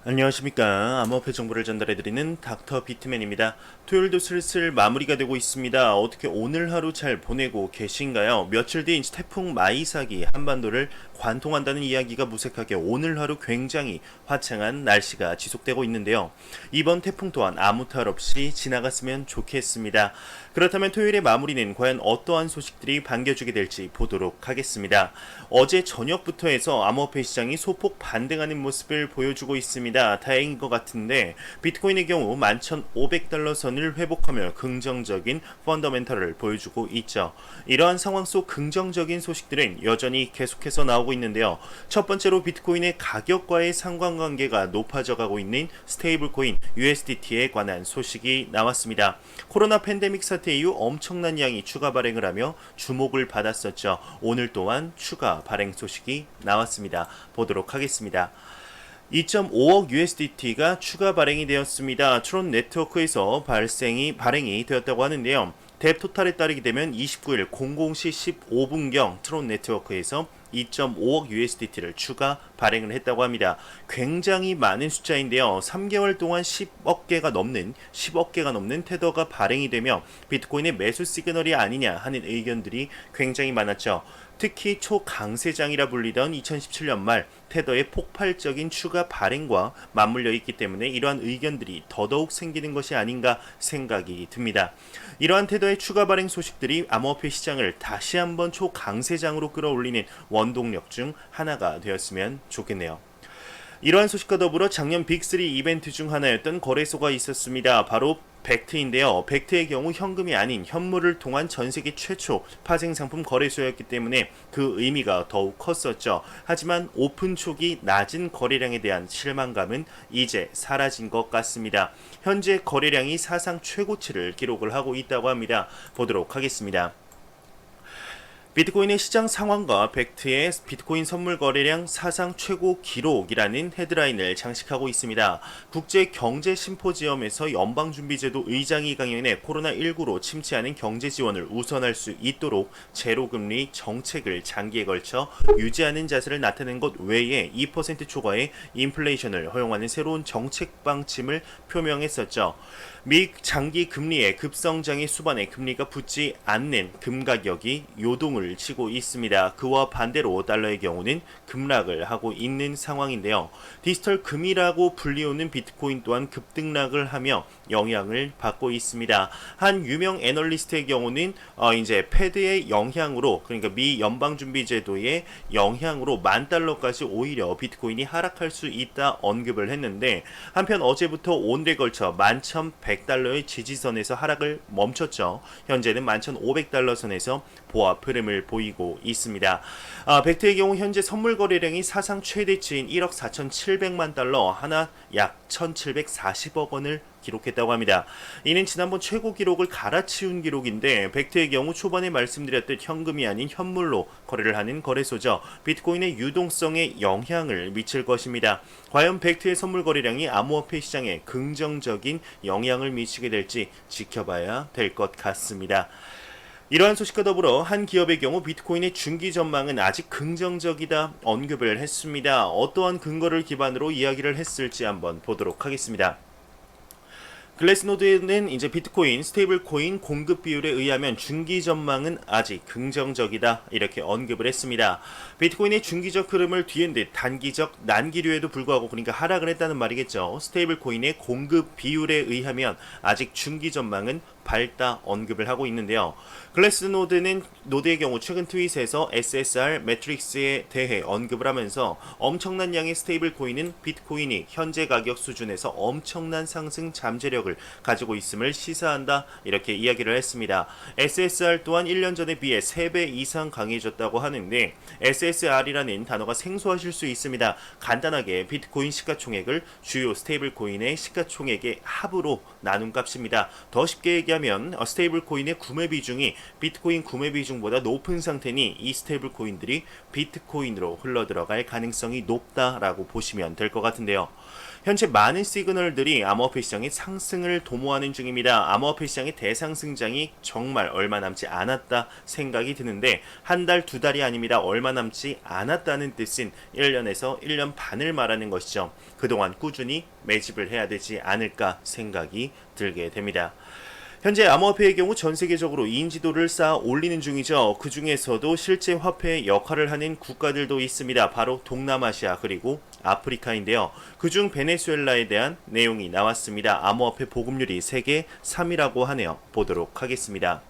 안녕하십니까. 암호화폐 정보를 전달해드리는 닥터 비트맨입니다. 토요일도 슬슬 마무리가 되고 있습니다. 어떻게 오늘 하루 잘 보내고 계신가요? 며칠 뒤 태풍 마이삭이 한반도를 관통한다는 이야기가 무색하게 오늘 하루 굉장히 화창한 날씨가 지속되고 있는데요. 이번 태풍 또한 아무 탈 없이 지나갔으면 좋겠습니다. 그렇다면 토요일의 마무리는 과연 어떠한 소식들이 반겨주게 될지 보도록 하겠습니다. 어제 저녁부터 해서 암호화폐 시장이 소폭 반등하는 모습을 보여주고 있습니다. 다행인 것 같은데 비트코인의 경우 11,500달러 선을 회복하며 긍정적인 펀더멘털을 보여주고 있죠. 이러한 상황 속 긍정적인 소식들은 여전히 계속해서 나오고 있는데요. 첫 번째로 비트코인의 가격과의 상관관계가 높아져 가고 있는 스테이블 코인 USDT에 관한 소식이 나왔습니다. 코로나 팬데믹 사태 이후 엄청난 양이 추가 발행을 하며 주목을 받았었죠. 오늘 또한 추가 발행 소식이 나왔습니다. 보도록 하겠습니다. 2.5억 USDT가 추가 발행이 되었습니다. 트론 네트워크에서 발행이 되었다고 하는데요. 뎁토탈에 따르게 되면 29일 00시 15분경 트론 네트워크에서 2.5억 USDT를 추가 발행을 했다고 합니다. 굉장히 많은 숫자인데요. 3개월 동안 10억 개가 넘는 테더가 발행이 되며 비트코인의 매수 시그널이 아니냐 하는 의견들이 굉장히 많았죠. 특히 초강세장이라 불리던 2017년 말 테더의 폭발적인 추가 발행과 맞물려 있기 때문에 이러한 의견들이 더더욱 생기는 것이 아닌가 생각이 듭니다. 이러한 테더의 추가 발행 소식들이 암호화폐 시장을 다시 한번 초강세장으로 끌어올리는 원동력 중 하나가 되었으면 좋겠네요. 이러한 소식과 더불어 작년 빅3 이벤트 중 하나였던 거래소가 있었습니다. 바로 벡트인데요. 벡트의 경우 현금이 아닌 현물을 통한 전세계 최초 파생상품 거래소였기 때문에 그 의미가 더욱 컸었죠. 하지만 오픈 초기 낮은 거래량에 대한 실망감은 이제 사라진 것 같습니다. 현재 거래량이 사상 최고치를 기록을 하고 있다고 합니다. 보도록 하겠습니다. 비트코인의 시장 상황과 벡트의 비트코인 선물 거래량 사상 최고 기록이라는 헤드라인을 장식하고 있습니다. 국제경제심포지엄에서 연방준비제도 의장이 강연해 코로나19로 침체하는 경제 지원을 우선할 수 있도록 제로금리 정책을 장기에 걸쳐 유지하는 자세를 나타낸 것 외에 2% 초과의 인플레이션을 허용하는 새로운 정책 방침을 표명했었죠. 미 장기 금리의 급성장의 수반에 금리가 붙지 않는 금 가격이 요동을 치고 있습니다. 그와 반대로 달러의 경우는 급락을 하고 있는 상황인데요. 디지털 금이라고 불리우는 비트코인 또한 급등락을 하며 영향을 받고 있습니다. 한 유명 애널리스트의 경우는 이제 패드의 영향으로, 그러니까 미 연방준비제도의 영향으로 $10,000까지 오히려 비트코인이 하락할 수 있다 언급을 했는데, 한편 어제부터 오늘에 걸쳐 11,100달러의 지지선에서 하락을 멈췄죠. 현재는 11,500달러 선에서 보합 흐름을 보이고 있습니다. 벡트의 경우 현재 선물 거래량이 사상 최대치인 1억 4,700만 달러, 하나 약 1,740억 원을 기록했다고 합니다. 이는 지난번 최고 기록을 갈아치운 기록인데, 벡트의 경우 초반에 말씀드렸듯 현금이 아닌 현물로 거래를 하는 거래소죠. 비트코인의 유동성에 영향을 미칠 것입니다. 과연 벡트의 선물 거래량이 암호화폐 시장에 긍정적인 영향을 미치게 될지 지켜봐야 될 것 같습니다. 이러한 소식과 더불어 한 기업의 경우 비트코인의 중기 전망은 아직 긍정적이다 언급을 했습니다. 어떠한 근거를 기반으로 이야기를 했을지 한번 보도록 하겠습니다. 글래스노드는 이제 비트코인, 스테이블 코인 공급 비율에 의하면 중기 전망은 아직 긍정적이다 이렇게 언급을 했습니다. 비트코인의 중기적 흐름을 뒤엔 듯 단기적 난기류에도 불구하고, 그러니까 하락을 했다는 말이겠죠. 스테이블 코인의 공급 비율에 의하면 아직 중기 전망은 밝다 언급을 하고 있는데요. 노드의 경우 최근 트윗에서 SSR 매트릭스에 대해 언급을 하면서 엄청난 양의 스테이블 코인은 비트코인이 현재 가격 수준에서 엄청난 상승 잠재력을 가지고 있음을 시사한다 이렇게 이야기를 했습니다. SSR 또한 1년 전에 비해 3배 이상 강해졌다고 하는데, SSR이라는 단어가 생소하실 수 있습니다. 간단하게 비트코인 시가총액을 주요 스테이블 코인의 시가총액의 합으로 나눈 값입니다. 더 쉽게 얘기하면 의하면 스테이블 코인의 구매 비중이 비트코인 구매 비중보다 높은 상태니 이 스테이블 코인들이 비트코인으로 흘러들어갈 가능성이 높다라고 보시면 될 것 같은데요. 현재 많은 시그널들이 암호화폐 시장의 상승을 도모하는 중입니다. 암호화폐 시장의 대상승장이 정말 얼마 남지 않았다 생각이 드는데 한 달, 두 달이 아닙니다. 얼마 남지 않았다는 뜻인 1년에서 1년 반을 말하는 것이죠. 그동안 꾸준히 매집을 해야 되지 않을까 생각이 들게 됩니다. 현재 암호화폐의 경우 전 세계적으로 인지도를 쌓아 올리는 중이죠. 그 중에서도 실제 화폐의 역할을 하는 국가들도 있습니다. 바로 동남아시아 그리고 아프리카인데요. 그중 베네수엘라에 대한 내용이 나왔습니다. 암호화폐 보급률이 세계 3위라고 하네요. 보도록 하겠습니다.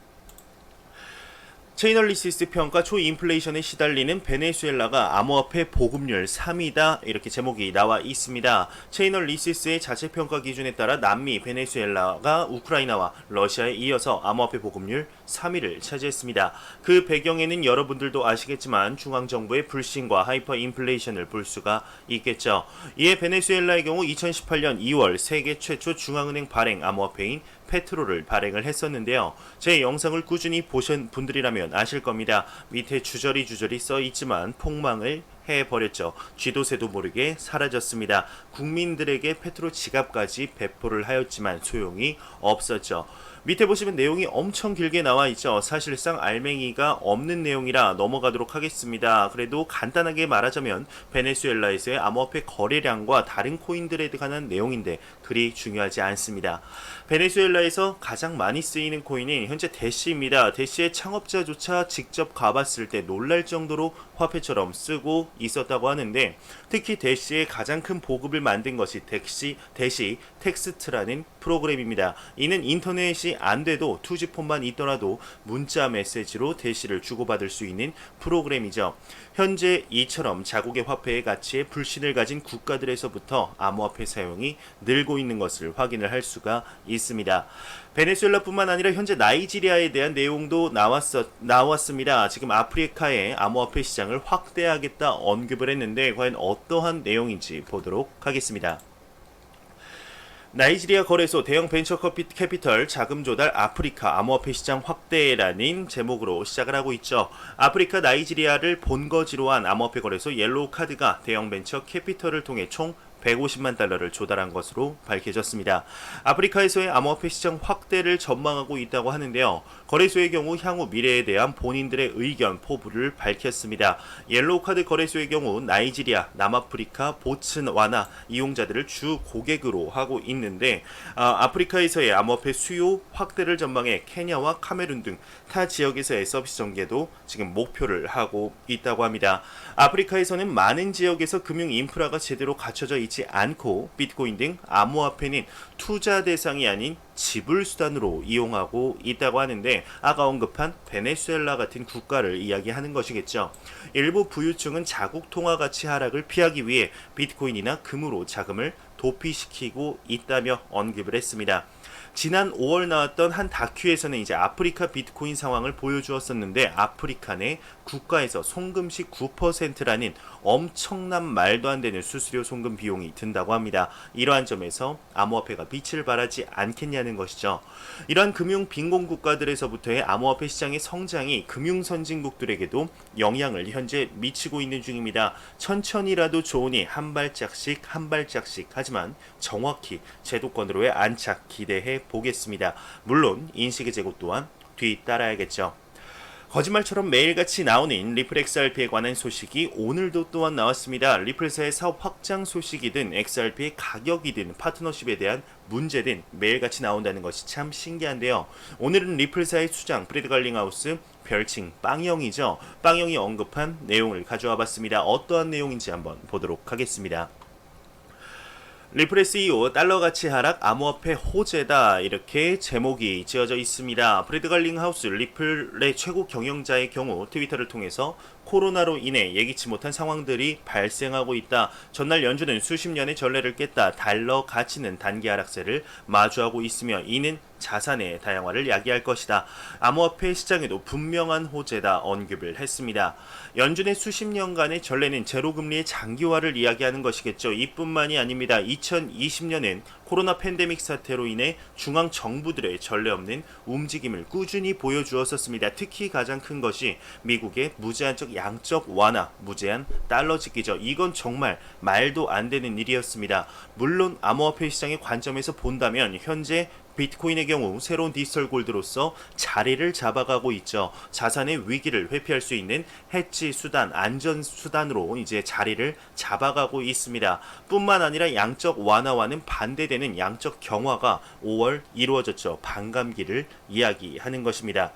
체이널리시스 평가 초인플레이션에 시달리는 베네수엘라가 암호화폐 보급률 3위다 이렇게 제목이 나와 있습니다. 체이널리시스의 자체 평가 기준에 따라 남미, 베네수엘라가 우크라이나와 러시아에 이어서 암호화폐 보급률 3위를 차지했습니다. 그 배경에는 여러분들도 아시겠지만 중앙정부의 불신과 하이퍼 인플레이션을 볼 수가 있겠죠. 이에 베네수엘라의 경우 2018년 2월 세계 최초 중앙은행 발행 암호화폐인 페트로를 발행을 했었는데요. 제 영상을 꾸준히 보신 분들이라면 아실 겁니다. 밑에 주저리 써 있지만 폭망을 해버렸죠. 쥐도 새도 모르게 사라졌습니다. 국민들에게 페트로 지갑까지 배포를 하였지만 소용이 없었죠. 밑에 보시면 내용이 엄청 길게 나와 있죠. 사실상 알맹이가 없는 내용이라 넘어가도록 하겠습니다. 그래도 간단하게 말하자면 베네수엘라에서의 암호화폐 거래량과 다른 코인들에 관한 내용인데 그리 중요하지 않습니다. 베네수엘라에서 가장 많이 쓰이는 코인은 현재 대시입니다. 대시의 창업자조차 직접 가봤을 때 놀랄 정도로 화폐처럼 쓰고 있었다고 하는데 특히 대시의 가장 큰 보급을 만든 것이 대시 텍스트라는 프로그램입니다. 이는 인터넷이 안 돼도 투지폰만 있더라도 문자 메시지로 대시를 주고받을 수 있는 프로그램이죠. 현재 이처럼 자국의 화폐의 가치에 불신을 가진 국가들에서부터 암호화폐 사용이 늘고 있는 것을 확인을 할 수가 있습니다. 베네수엘라뿐만 아니라 현재 나이지리아에 대한 내용도 나왔습니다. 지금 아프리카의 암호화폐 시장을 확대하겠다 언급을 했는데 과연 어떠한 내용인지 보도록 하겠습니다. 나이지리아 거래소 대형 벤처 캐피털 자금 조달 아프리카 암호화폐 시장 확대라는 제목으로 시작을 하고 있죠. 아프리카 나이지리아를 본거지로 한 암호화폐 거래소 옐로우 카드가 대형 벤처 캐피털을 통해 총 150만 달러를 조달한 것으로 밝혀졌습니다. 아프리카에서의 암호화폐 시장 확대를 전망하고 있다고 하는데요. 거래소의 경우 향후 미래에 대한 본인들의 의견 포부를 밝혔습니다. 옐로우카드 거래소의 경우 나이지리아, 남아프리카, 보츠와나 이용자들을 주 고객으로 하고 있는데 아프리카에서의 암호화폐 수요 확대를 전망해 케냐와 카메룬 등 타 지역에서의 서비스 전개도 지금 목표를 하고 있다고 합니다. 아프리카에서는 많은 지역에서 금융 인프라가 제대로 갖춰져 있지 않고 비트코인 등 암호화폐는 투자 대상이 아닌 지불 수단으로 이용하고 있다고 하는데 아까 언급한 베네수엘라 같은 국가를 이야기하는 것이겠죠. 일부 부유층은 자국 통화 가치 하락을 피하기 위해 비트코인이나 금으로 자금을 도피시키고 있다며 언급을 했습니다. 지난 5월 나왔던 한 다큐에서는 이제 아프리카 비트코인 상황을 보여주었었는데 아프리카 내 국가에서 송금시 9%라는 엄청난 말도 안 되는 수수료 송금 비용이 든다고 합니다. 이러한 점에서 암호화폐가 빛을 발하지 않겠냐는 것이죠. 이러한 금융 빈곤 국가들에서부터의 암호화폐 시장의 성장이 금융 선진국들에게도 영향을 현재 미치고 있는 중입니다. 천천히라도 좋으니 한 발짝씩 하지만 정확히 제도권으로의 안착 기대해 보겠습니다. 물론 인식의 제고 또한 뒤따라야겠죠. 거짓말처럼 매일같이 나오는 리플 XRP에 관한 소식이 오늘도 또한 나왔습니다. 리플사의 사업 확장 소식이든 XRP의 가격이든 파트너십에 대한 문제든 매일같이 나온다는 것이 참 신기한데요. 오늘은 리플사의 수장 브래드 갈링하우스 별칭 빵형이죠. 빵형이 언급한 내용을 가져와 봤습니다. 어떠한 내용인지 한번 보도록 하겠습니다. 리플의 CEO 달러 가치 하락 암호화폐 호재다 이렇게 제목이 지어져 있습니다. 브래드 갈링하우스 리플의 최고 경영자의 경우 트위터를 통해서 코로나로 인해 예기치 못한 상황들이 발생하고 있다. 전날 연준은 수십 년의 전례를 깼다. 달러 가치는 단기 하락세를 마주하고 있으며 이는 자산의 다양화를 야기할 것이다. 암호화폐 시장에도 분명한 호재다 언급을 했습니다. 연준의 수십 년간의 전례는 제로금리의 장기화를 이야기하는 것이겠죠. 이뿐만이 아닙니다. 2020년엔 코로나 팬데믹 사태로 인해 중앙 정부들의 전례 없는 움직임을 꾸준히 보여주었었습니다. 특히 가장 큰 것이 미국의 무제한적 양적 완화, 무제한 달러 찍기죠. 이건 정말 말도 안 되는 일이었습니다. 물론 암호화폐 시장의 관점에서 본다면 현재 비트코인의 경우 새로운 디지털 골드로서 자리를 잡아가고 있죠. 자산의 위기를 회피할 수 있는 해지 수단, 안전 수단으로 이제 자리를 잡아가고 있습니다. 뿐만 아니라 양적 완화와는 반대되는 양적 경화가 5월 이루어졌죠. 반감기를 이야기하는 것입니다.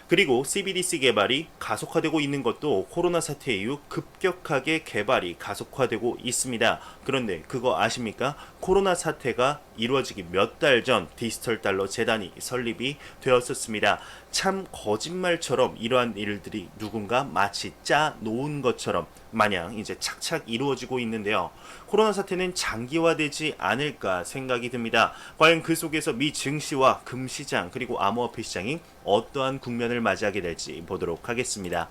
그리고 CBDC 개발이 가속화되고 있는 것도 코로나 사태 이후 급격하게 개발이 가속화되고 있습니다. 그런데 그거 아십니까? 코로나 사태가 이루어지기 몇 달 전 디지털 달러 재단이 설립이 되었었습니다. 참 거짓말처럼 이러한 일들이 누군가 마치 짜 놓은 것처럼 마냥 이제 착착 이루어지고 있는데요. 코로나 사태는 장기화되지 않을까 생각이 듭니다. 과연 그 속에서 미 증시와 금시장 그리고 암호화폐 시장이 어떠한 국면을 맞이하게 될지 보도록 하겠습니다.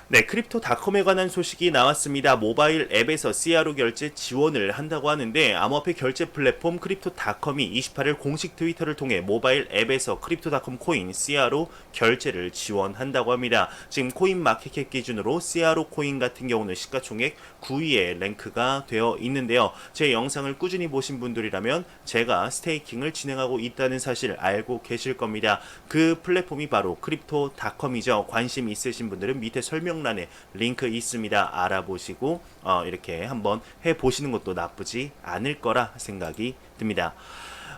네, 크립토닷컴에 관한 소식이 나왔습니다. 모바일 앱에서 CRO 결제 지원을 한다고 하는데 암호화폐 결제 플랫폼 크립토닷컴이 28일 공식 트위터를 통해 모바일 앱에서 크립토닷컴 코인 CRO 결제를 지원한다고 합니다. 지금 코인 마켓캡 기준으로 CRO 코인 같은 경우는 시가총액 9위에 랭크가 되어 있는데요. 제 영상을 꾸준히 보신 분들이라면 제가 스테이킹을 진행하고 있다는 사실을 알고 계실 겁니다. 그 플랫폼이 바로 크립토닷컴이죠. 관심 있으신 분들은 밑에 설명란에 링크 있습니다. 알아보시고 이렇게 한번 해보시는 것도 나쁘지 않을 거라 생각이 듭니다.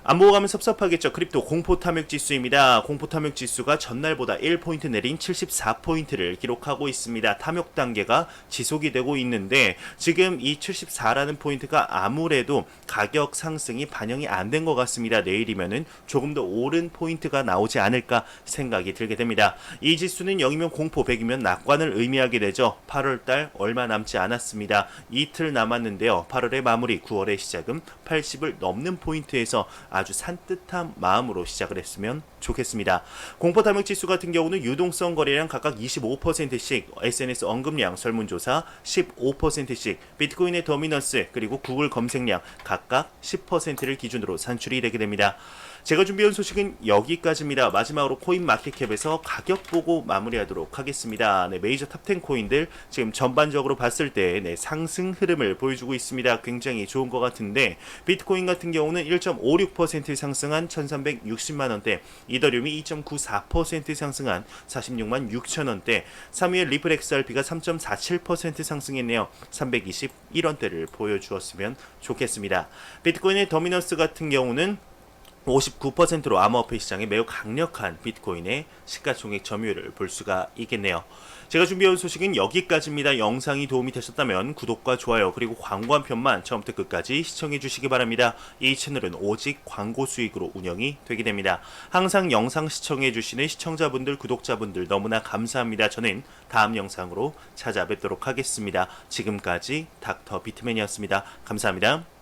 안 보고 가면 섭섭하겠죠. 크립토 공포 탐욕 지수입니다. 공포 탐욕 지수가 전날보다 1포인트 내린 74포인트를 기록하고 있습니다. 탐욕 단계가 지속이 되고 있는데 지금 이 74라는 포인트가 아무래도 가격 상승이 반영이 안 된 것 같습니다. 내일이면은 조금 더 오른 포인트가 나오지 않을까 생각이 들게 됩니다. 이 지수는 0이면 공포, 100이면 낙관을 의미하게 되죠. 8월달 얼마 남지 않았습니다. 이틀 남았는데요. 8월의 마무리, 9월의 시작은 80을 넘는 포인트에서 아주 산뜻한 마음으로 시작을 했으면 좋겠습니다. 공포 탐욕 지수 같은 경우는 유동성 거래량 각각 25%씩, SNS 언급량 설문조사 15%씩, 비트코인의 더미넌스 그리고 구글 검색량 각각 10%를 기준으로 산출이 되게 됩니다. 제가 준비한 소식은 여기까지입니다. 마지막으로 코인 마켓캡에서 가격 보고 마무리하도록 하겠습니다. 네, 메이저 탑10 코인들 지금 전반적으로 봤을 때 상승 흐름을 보여주고 있습니다. 굉장히 좋은 것 같은데 비트코인 같은 경우는 1.56% 상승한 1360만원대, 이더리움이 2.94% 상승한 46만 6천원대, 3위의 리플 XRP가 3.47% 상승했네요. 321원대를 보여주었으면 좋겠습니다. 비트코인의 더미넌스 같은 경우는 59%로 암호화폐 시장에 매우 강력한 비트코인의 시가총액 점유율을 볼 수가 있겠네요. 제가 준비해온 소식은 여기까지입니다. 영상이 도움이 되셨다면 구독과 좋아요 그리고 광고 한 편만 처음부터 끝까지 시청해 주시기 바랍니다. 이 채널은 오직 광고 수익으로 운영이 되게 됩니다. 항상 영상 시청해 주시는 시청자분들, 구독자분들 너무나 감사합니다. 저는 다음 영상으로 찾아뵙도록 하겠습니다. 지금까지 닥터 비트맨이었습니다. 감사합니다.